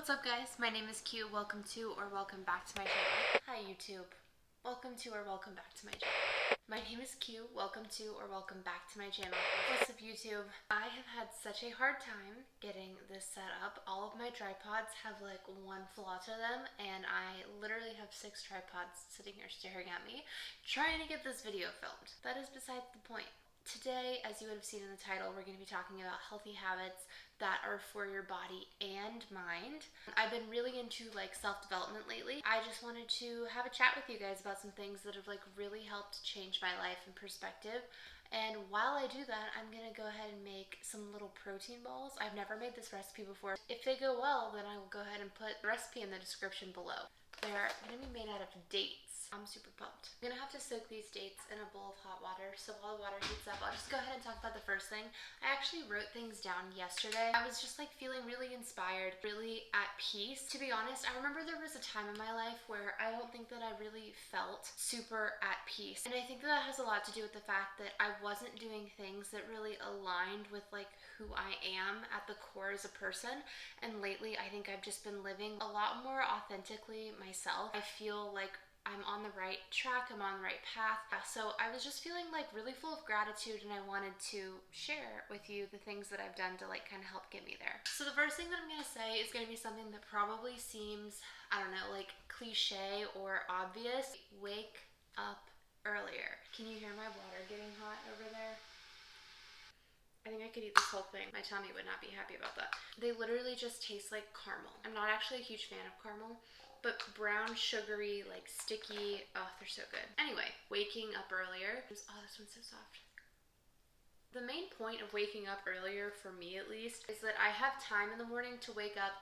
What's up guys? My name is Q. Welcome to or welcome back to my channel. Hi YouTube. Welcome to or welcome back to my channel. My name is Q. Welcome to or welcome back to my channel. What's up YouTube? I have had such a hard time getting this set up. All of my tripods have like one flaw to them and I literally have 6 tripods sitting here staring at me trying to get this video filmed. That is beside the point. Today, as you would have seen in the title, we're going to be talking about healthy habits that are for your body and mind. I've been really into like self-development lately. I just wanted to have a chat with you guys about some things that have like really helped change my life and perspective. And while I do that, I'm going to go ahead and make some little protein balls. I've never made this recipe before. If they go well, then I will go ahead and put the recipe in the description below. They're going to be made out of dates. I'm super pumped. I'm going to have to soak these dates in a bowl of hot water. So while the water heats up, I'll just go ahead and talk about the first thing. I actually wrote things down yesterday. I was just like feeling really inspired, really at peace. To be honest, I remember there was a time in my life where I don't think that I really felt super at peace. And I think that has a lot to do with the fact that I wasn't doing things that really aligned with like who I am at the core as a person. And lately, I think I've just been living a lot more authentically myself. I feel like I'm on the right track, I'm on the right path. So I was just feeling like really full of gratitude and I wanted to share with you the things that I've done to like kind of help get me there. So the first thing that I'm going to say is going to be something that probably seems, I don't know, like cliche or obvious. Wake up earlier. Can you hear my water getting hot over there? I think I could eat this whole thing. My tummy would not be happy about that. They literally just taste like caramel. I'm not actually a huge fan of caramel, but brown, sugary, like sticky, oh, they're so good. Anyway, waking up earlier. Oh, this one's so soft. The main point of waking up earlier, for me at least, is that I have time in the morning to wake up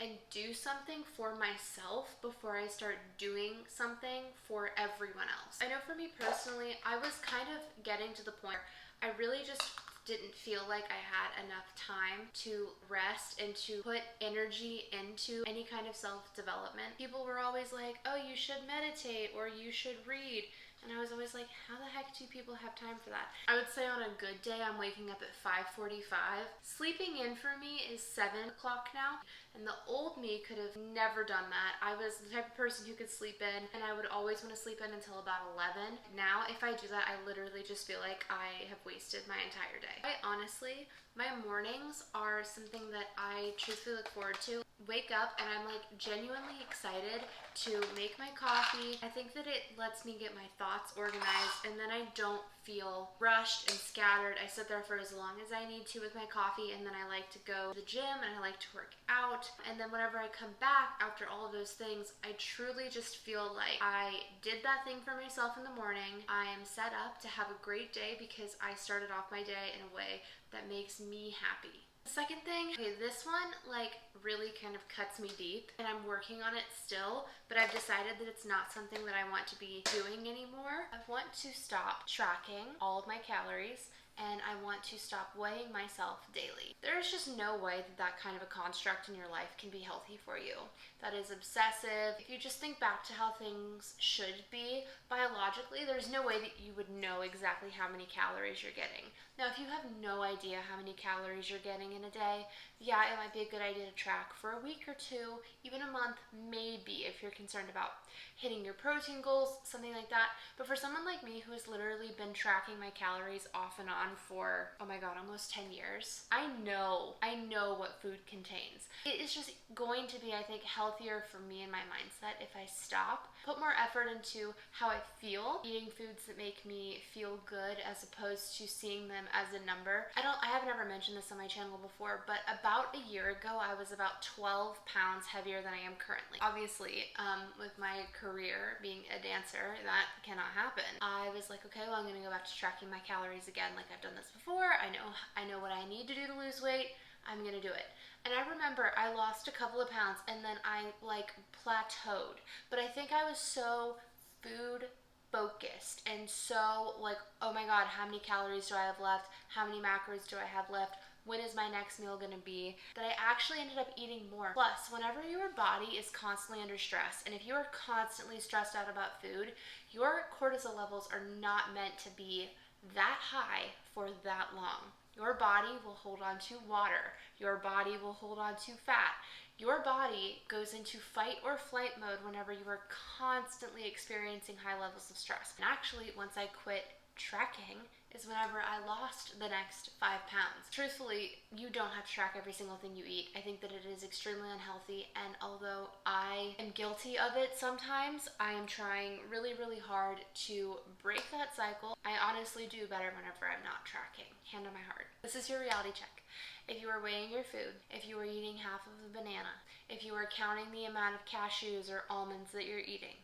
and do something for myself before I start doing something for everyone else. I know for me personally, I was kind of getting to the point where I really just didn't feel like I had enough time to rest and to put energy into any kind of self-development. People were always like, oh, you should meditate or you should read. And I was always like, how the heck do people have time for that? I would say on a good day, I'm waking up at 5:45. Sleeping in for me is 7 o'clock now. And the old me could have never done that. I was the type of person who could sleep in and I would always want to sleep in until about 11. Now, if I do that, I literally just feel like I have wasted my entire day. Honestly, my mornings are something that I truthfully look forward to. Wake up and I'm like genuinely excited to make my coffee. I think that it lets me get my thoughts organized and then I don't feel rushed and scattered. I sit there for as long as I need to with my coffee and then I like to go to the gym and I like to work out. And then whenever I come back after all of those things, I truly just feel like I did that thing for myself in the morning. I am set up to have a great day because I started off my day in a way that makes me happy. The second thing, okay, this one like really kind of cuts me deep and I'm working on it still, but I've decided that it's not something that I want to be doing anymore. I want to stop tracking all of my calories and I want to stop weighing myself daily. There's just no way that that kind of a construct in your life can be healthy for you. That is obsessive. If you just think back to how things should be, biologically, there's no way that you would know exactly how many calories you're getting. Now, if you have no idea how many calories you're getting in a day, yeah, it might be a good idea to track for a week or two, even a month, maybe, if you're concerned about hitting your protein goals, something like that. But for someone like me who has literally been tracking my calories off and on for, oh my God, almost 10 years, I know what food contains. It is just going to be, I think, healthier for me and my mindset if I stop, put more effort into how I feel, eating foods that make me feel good as opposed to seeing them as a number. I haven't ever mentioned this on my channel before, but about a year ago, I was about 12 pounds heavier than I am currently. Obviously, with my career being a dancer, that cannot happen. I was like, okay, well, I'm gonna go back to tracking my calories again. Like I've done this before. I know what I need to do to lose weight. I'm gonna do it. And I remember I lost a couple of pounds and then I like plateaued. But I think I was so food focused and so like, oh my God, how many calories do I have left? How many macros do I have left? When is my next meal gonna be? That I actually ended up eating more. Plus, whenever your body is constantly under stress, and if you are constantly stressed out about food, your cortisol levels are not meant to be that high for that long. Your body will hold on to water. Your body will hold on to fat. Your body goes into fight or flight mode whenever you are constantly experiencing high levels of stress. And actually, once I quit tracking is whenever I lost the next 5 pounds. Truthfully, you don't have to track every single thing you eat. I think that it is extremely unhealthy, and although I am guilty of it sometimes, I am trying really, really hard to break that cycle. I honestly do better whenever I'm not tracking. Hand on my heart. This is your reality check. If you are weighing your food, if you are eating half of a banana, if you are counting the amount of cashews or almonds that you're eating,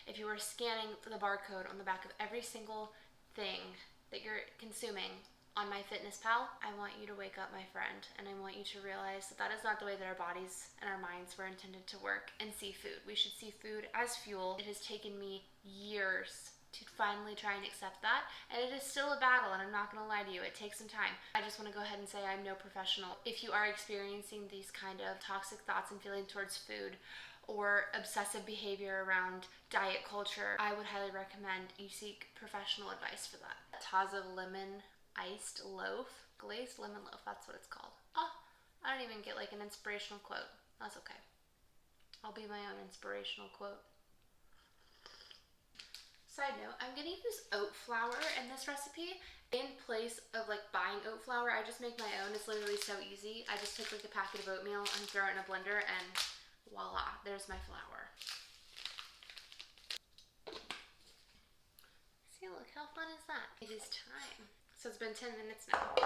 if you are scanning the barcode on the back of every single thing that you're consuming on MyFitnessPal, I want you to wake up, my friend, and I want you to realize that that is not the way that our bodies and our minds were intended to work and see food. We should see food as fuel. It has taken me years to finally try and accept that, and it is still a battle, and I'm not gonna lie to you, it takes some time. I just want to go ahead and say I'm no professional. If you are experiencing these kind of toxic thoughts and feelings towards food, or obsessive behavior around diet culture, I would highly recommend you seek professional advice for that. Taza lemon iced loaf, glazed lemon loaf, that's what it's called. Oh, I don't even get like an inspirational quote. That's okay. I'll be my own inspirational quote. Side note, I'm gonna use oat flour in this recipe in place of like buying oat flour. I just make my own. It's literally so easy. I just take like a packet of oatmeal and throw it in a blender, and voila, there's my flour. See, look, how fun is that? It is time. So it's been 10 minutes now,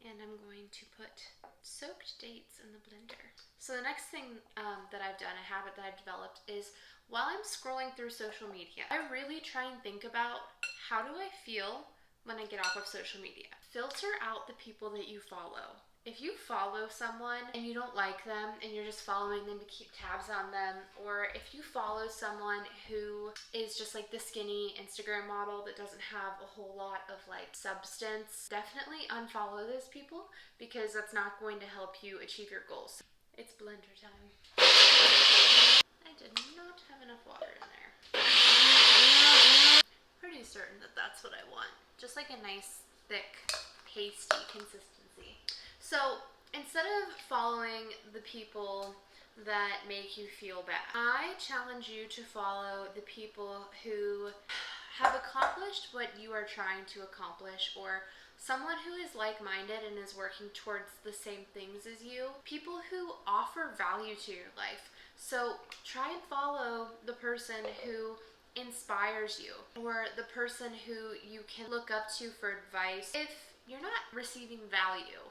and I'm going to put soaked dates in the blender. So the next thing that I've done, a habit that I've developed, is while I'm scrolling through social media, I really try and think about how do I feel when I get off of social media. Filter out the people that you follow. If you follow someone and you don't like them and you're just following them to keep tabs on them, or if you follow someone who is just like the skinny Instagram model that doesn't have a whole lot of like substance, definitely unfollow those people, because that's not going to help you achieve your goals. It's blender time. I did not have enough water in there. Pretty certain that that's what I want. Just like a nice, thick, pasty consistency. So instead of following the people that make you feel bad, I challenge you to follow the people who have accomplished what you are trying to accomplish, or someone who is like-minded and is working towards the same things as you. People who offer value to your life. So try and follow the person who inspires you, or the person who you can look up to for advice. If you're not receiving value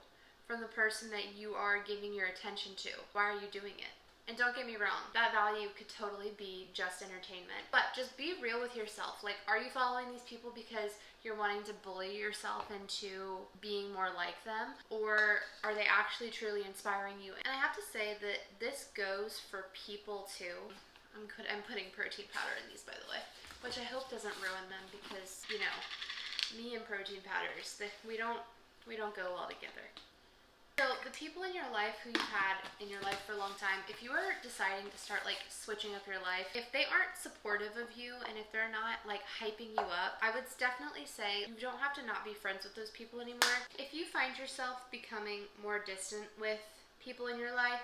from the person that you are giving your attention to, why are you doing it? And don't get me wrong, that value could totally be just entertainment, but just be real with yourself. Like, are you following these people because you're wanting to bully yourself into being more like them, or are they actually truly inspiring you? And I have to say that this goes for people too. I'm putting protein powder in these, by the way, which I hope doesn't ruin them, because, you know, me and protein powders, we don't go well together. So the people in your life who you've had in your life for a long time, if you are deciding to start like switching up your life, if they aren't supportive of you and if they're not like hyping you up, I would definitely say you don't have to not be friends with those people anymore. If you find yourself becoming more distant with people in your life,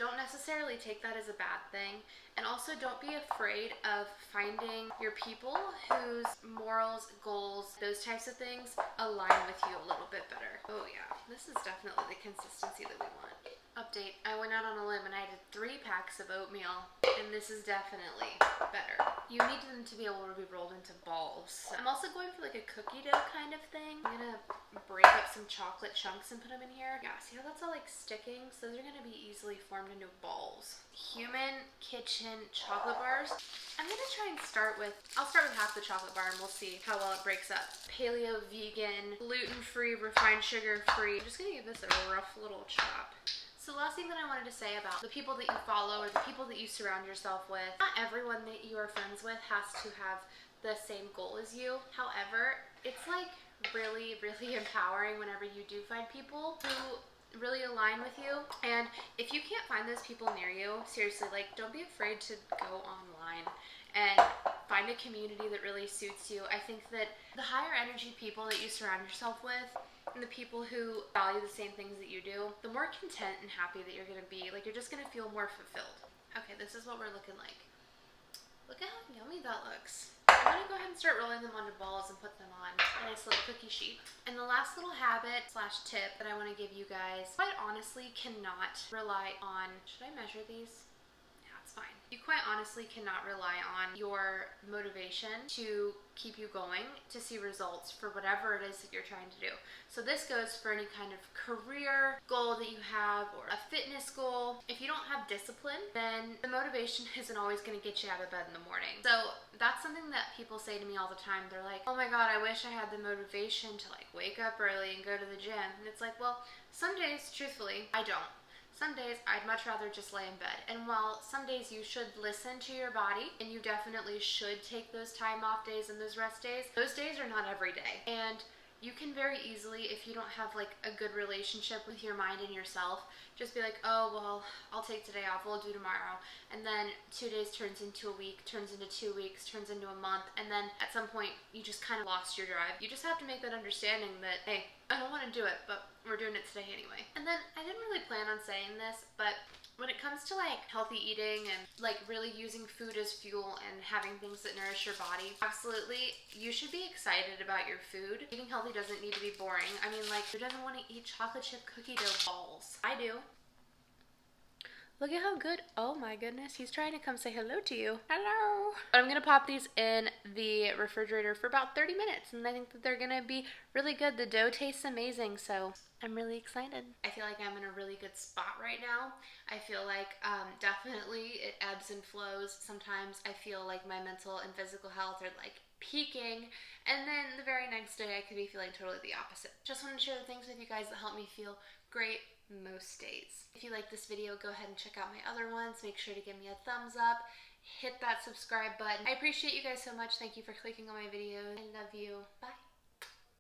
don't necessarily take that as a bad thing. And also don't be afraid of finding your people whose morals, goals, those types of things align with you a little bit better. Oh yeah, this is definitely the consistency that we want. Update, I went out on a limb and I did 3 packs of oatmeal, and this is definitely better. You need them to be able to be rolled into balls. I'm also going for like a cookie dough kind of thing. I'm gonna break up some chocolate chunks and put them in here. Yeah, see how that's all like sticking? So those are gonna be easily formed into balls. Human Kitchen chocolate bars. I'm gonna try and I'll start with half the chocolate bar and we'll see how well it breaks up. Paleo, vegan, gluten-free, refined sugar-free. I'm just gonna give this a rough little chop. So the last thing that I wanted to say about the people that you follow or the people that you surround yourself with, not everyone that you are friends with has to have the same goal as you. However, it's like really, really empowering whenever you do find people who really align with you. And if you can't find those people near you, seriously, like, don't be afraid to go online and find a community that really suits you. I think that the higher energy people that you surround yourself with and the people who value the same things that you do, the more content and happy that you're going to be. Like, you're just going to feel more fulfilled. Okay, this is what we're looking like. Look at how yummy that looks. I'm going to go ahead and start rolling them onto balls and put them on a nice little cookie sheet. And the last little habit slash tip that I want to give you guys, quite honestly cannot rely on, should I measure these? Yeah, it's fine. You quite honestly cannot rely on your motivation to keep you going to see results for whatever it is that you're trying to do. So this goes for any kind of career goal that you have or a fitness goal. If you don't have discipline, then the motivation isn't always going to get you out of bed in the morning. So that's something that people say to me all the time. They're like, oh my God, I wish I had the motivation to like wake up early and go to the gym. And it's like, well, some days, truthfully, I don't. Some days I'd much rather just lay in bed. And while some days you should listen to your body and you definitely should take those time off days and those rest days, those days are not every day. And you can very easily, if you don't have like a good relationship with your mind and yourself, just be like, oh, well, I'll take today off, we'll do tomorrow. And then 2 days turns into a week, turns into 2 weeks, turns into a month. And then at some point you just kind of lost your drive. You just have to make that understanding that, hey, I don't want to do it, but we're doing it today anyway. And then I didn't really plan on saying this, but when it comes to like healthy eating and like really using food as fuel and having things that nourish your body, absolutely, you should be excited about your food. Eating healthy doesn't need to be boring. I mean, like, who doesn't want to eat chocolate chip cookie dough balls? I do. Look at how good. Oh my goodness, he's trying to come say hello to you. Hello. But I'm gonna pop these in the refrigerator for about 30 minutes and I think that they're gonna be really good. The dough tastes amazing, so I'm really excited. I feel like I'm in a really good spot right now. I feel like definitely it ebbs and flows. Sometimes I feel like my mental and physical health are like peaking, and then the very next day I could be feeling totally the opposite. Just want to share the things with you guys that help me feel great most days. If you like this video, go ahead and check out my other ones. Make sure to give me a thumbs up. Hit that subscribe button. I appreciate you guys so much. Thank you for clicking on my videos. I love you. Bye.